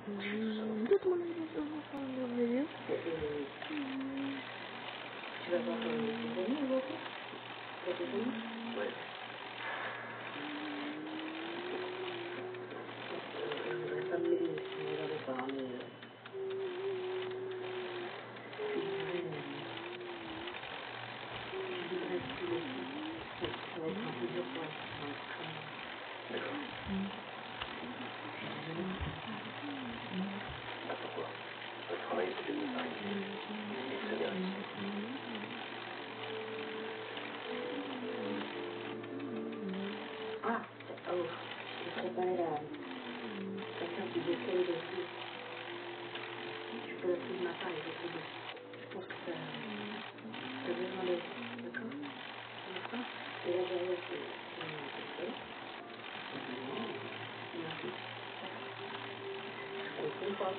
Tout mon avis sur mon formulier. Tu vas voir tes amis aujourd'hui? T'as des amis? Ouais. Je voudrais pas me mêler si on regardait pas, mais je voudrais te laisser. Ça va être un peu dur pour elle. D'accord. Je suis désolée. Ah, pourquoi? Votre travail, c'est de me parler. C'est très bien réussi. Ah, oh, je t'ai préparé quelqu'un qui essaye de vivre. Tu peux l'appeler le matin et essayer. Je pense que t'as besoin d'aide, d'accord? D'accord? Et là derrière, c'est téléphone. Merci. Je comprends pas.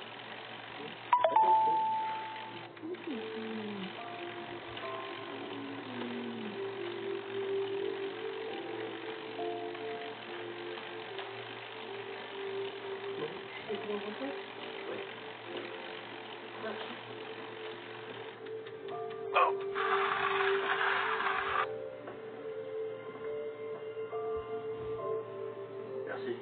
Tu sais comment on fait? Oui. D'accord. Merci.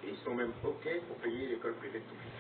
Et ils sont même OK pour payer l'école privée de ton fils.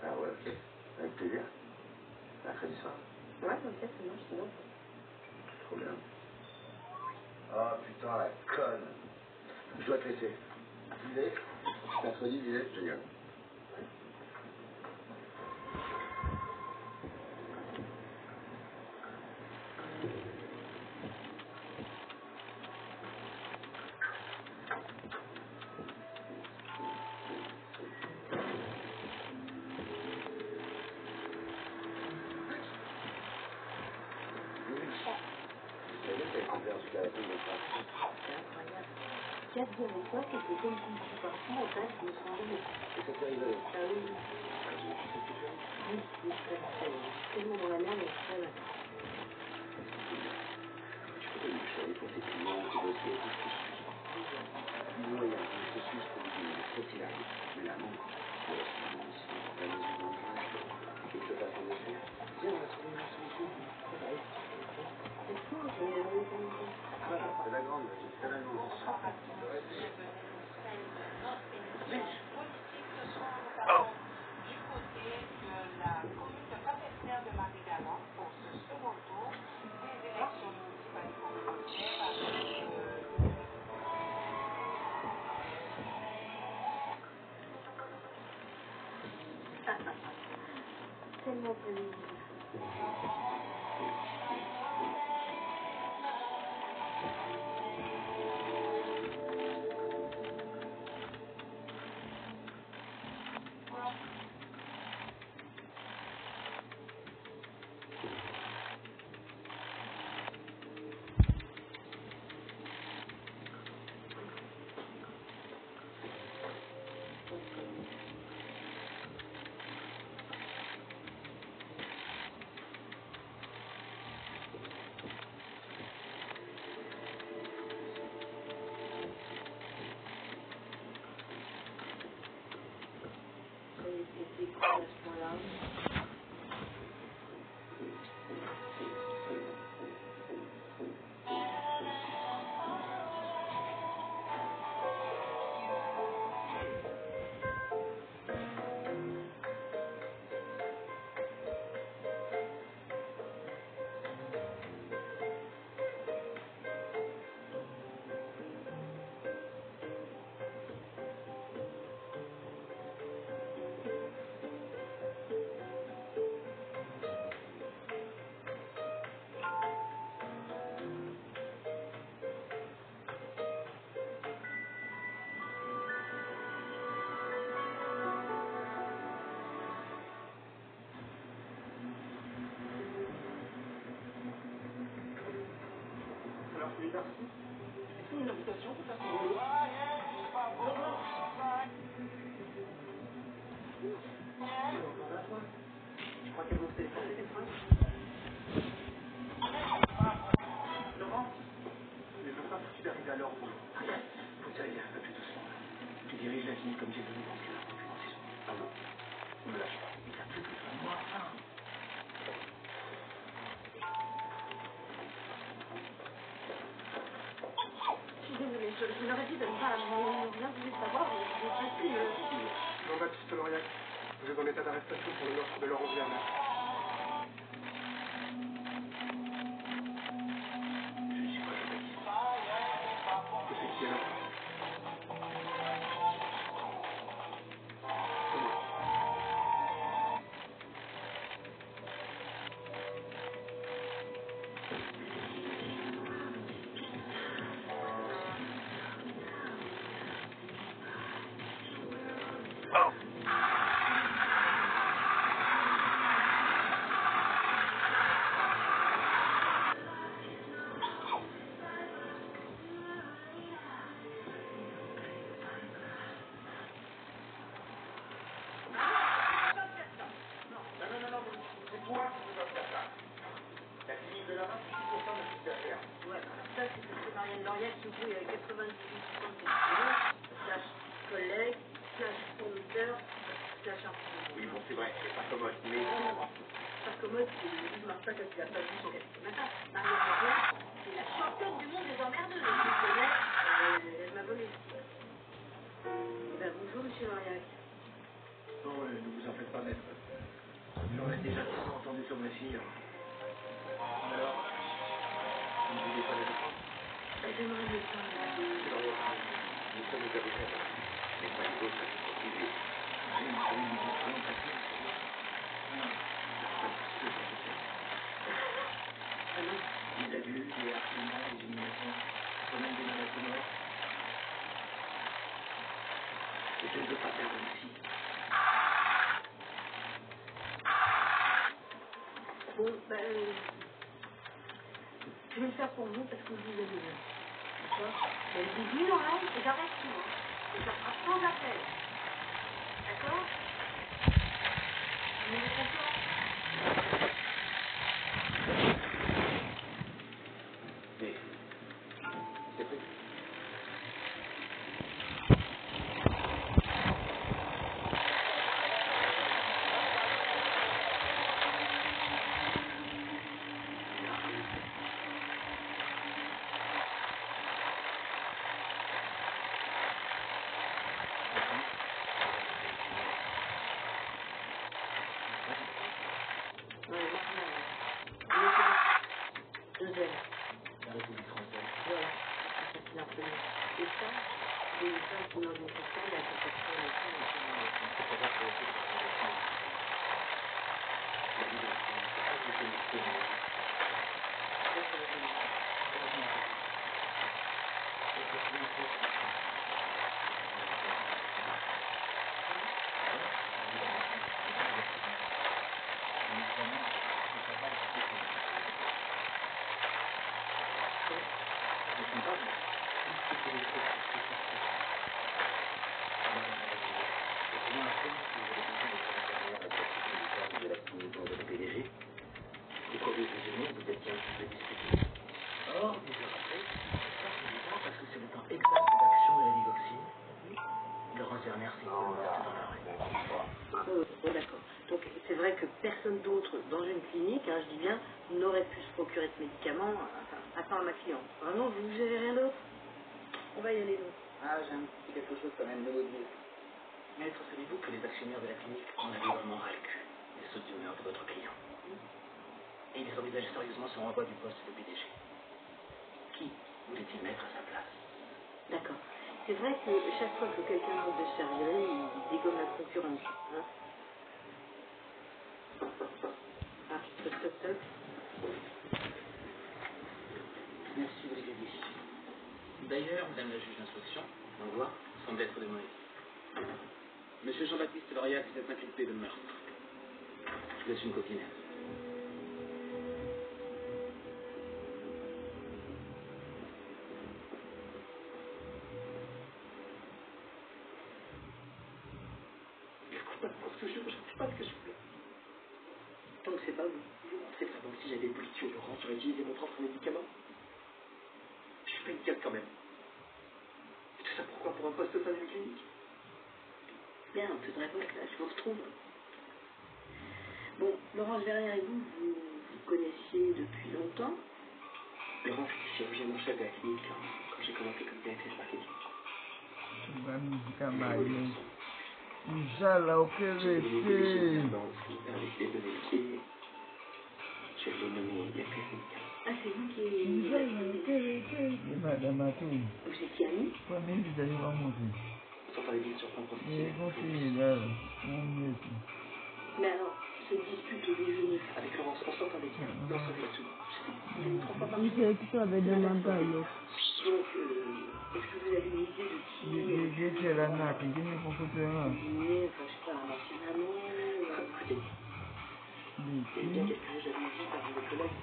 Ah ouais, ok. Avec plaisir. Mercredi soir. Ouais, ok, c'est bon, c'est bon. Trop bien. Ah putain, la conne. Je dois te laisser. Dîner. Mercredi, dîner, génial. C'est incroyable. 4,3, c'était comme si je suis partie, en fait, je me suis rendue. Et ça fait rigoler. Ah oui, oui. Oui, oui, c'est tellement dans la merde, je sais, là. Tu peux pas lui chialer pour tes clients, tes dossiers, tout ce que je suis. Moyen, processus pour que ce qu'il arrive. Mais là, non. tellement pénible. Et à ce point-là. Alors, c'est les garçons. Est-ce qu'il y a une invitation pour faire ce boulot? Je crois qu'elle veut téléphoner les fringues. Laurent, mais je veux pas que tu arrives à l'heure au boulot. Regarde, faut que tu ailles un peu plus doucement. Tu diriges la clinique comme j'ai voulu, donc tu vas financer son. Ah non, ne me lâche pas. Il a plus besoin de moi, enfin. Désolée, je leur ai dit de ne pas rien voulu savoir, mais j'ai pas pu me... Jean-Baptiste Lauriac, vous êtes en état d'arrestation pour le meurtre de Laurent Vernet. Je ne suis pas Jean-Baptiste. Que c'est qui alors? C'est toi qui peux pas faire ça. La clinique de la main, c'est 6% de chiffre d'affaires. Ouais, alors ça, c'est parce que Marianne Lauriac se brouille avec 98% de ses clients, slash collègue, slash fournisseur, slash artisan. Oui, bon, c'est vrai, c'est pas commode, mais... Non, pas commode, c'est le juge marche pas quand il a pas vu son capitaine matin. Marianne Lauriac, c'est la championne du monde des emmerdeuses. Je le connais, elle m'a volé. Eh ben, bonjour, monsieur Lauriac. Non, ne vous en faites pas, maître. J'en ai déjà trop entendu sur ma fille. Alors, vous ne voulez pas la défendre? J'aimerais mieux pas. Non, nous sommes les avocats, mais pas les autres, c'est privé. J'ai une famille de documents papiers. Les adultes, les harcèlements, les humiliations, quand même des menaces de mort. Et je ne veux pas perdre une fille. Bon, ben, je vais le faire pour vous parce que je vous aime bien. D'accord? Mais je dis oui en live et j'arrête tout. Et ça sera sans appel. D'accord? Vous êtes d'accord? Mais, c'est vrai. Ouais, normal. Deuxième. La République française. Voilà. C'est ça qui l'a retenu. Et ça, c'est une femme qui dans une question, il y a quelque chose à faire. C'est pas grave, c'est D'accord. Donc c'est vrai que personne d'autre dans une clinique, hein, je dis bien, n'aurait pu se procurer ce médicament, à part ma cliente. Vraiment, vous n'avez rien d'autre? On va y aller, nous. Ah, j'ai un petit quelque chose quand même de vous dire. Maître, savez-vous que les actionnaires de la clinique en avaient vraiment ras le cul des sautes d'humeur de votre client? Et ils envisagent sérieusement son renvoi du poste de PDG. Qui voulait-il mettre à sa place? D'accord. C'est vrai que chaque fois que quelqu'un monte de se faire virer, il dégomme la concurrence. Hein. Ah, stop, stop, stop. Merci, Olivier. D'ailleurs, Madame la juge d'instruction, mon voix semble être de mon avis. Monsieur Jean-Baptiste Lauriac s'est inculpé de meurtre. Je vous laisse une copie nette. Donc c'est pas vous. C'est pas comme si j'avais voulu tuer Laurent, j'aurais utilisé mon propre médicament. Je suis pas une gueule quand même. Et tout ça pourquoi? Pour un poste au sein d'une clinique? Bien, on faudrait pas que là, je vous retrouve. Bon, Laurence Verrière et vous connaissiez depuis longtemps? Laurent était chirurgien en chef de la clinique quand j'ai commencé comme directrice marketing. Inch'Allah, ok, Avec les données pieds, je l'ai nommé directrice médicale. Ah, c'est vous qui Madame Atou, vous étiez amis? premier vous allez voir monter. Sans parler bien sur plan Et professionnel. conseiller là, mon mieux. Mais alors, cette dispute au déjeuner, Avec Laurence, on s'entendait bien. Non, ça fait tout. c'était une 3 fois par Il jour. fait tout avec des mentales. Donc, est-ce que vous avez une idée de qui J'ai la nappe, il me faut foutre un. dîner, enfin, je sais pas, un ancien ami, Écoutez, il y a bien quelques jours, j'avais une visite par un de mes collègues.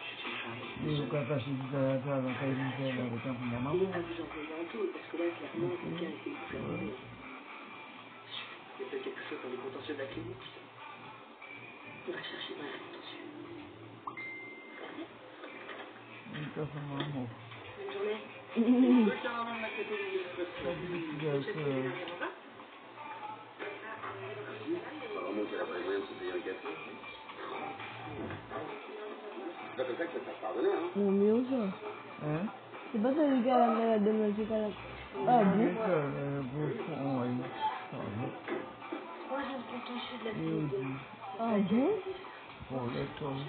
C'est une femme. Et au cas caché tout à l'heure, dans ta vie, dans le temps pour ma maman. Ah, vous en voyez un peu, parce que là, clairement, quelqu'un a essayé de vous faire mourir. Il y a peut-être quelque chose dans les contentieux de la clinique. On va chercher dans la contentieux. Il casse ma maman. Bonne journée. Le caramel m'a fait oublier le Pas de petit Apparemment, qu'elle a pas les moyens de se payer un café. C'est comme ça que ça se passe pardonner, hein. Non, mais où ça? Hein? C'est pas celui qui a la malade de monsieur qui a la... Ah, bon? Troisième contentieux de la clinique. Ah, bon? Pour l'école.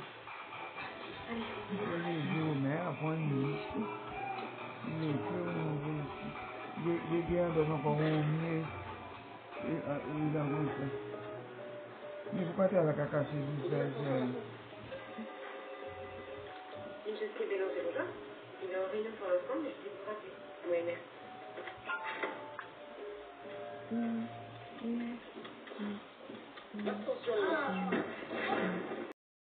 Mais après, il est bien dans encore mieux. Il a vu ça. Mais pourquoi tu as la caca chez lui? Une société Bélanger, bonjour. Il est en réunion pour l'instant, mais je dis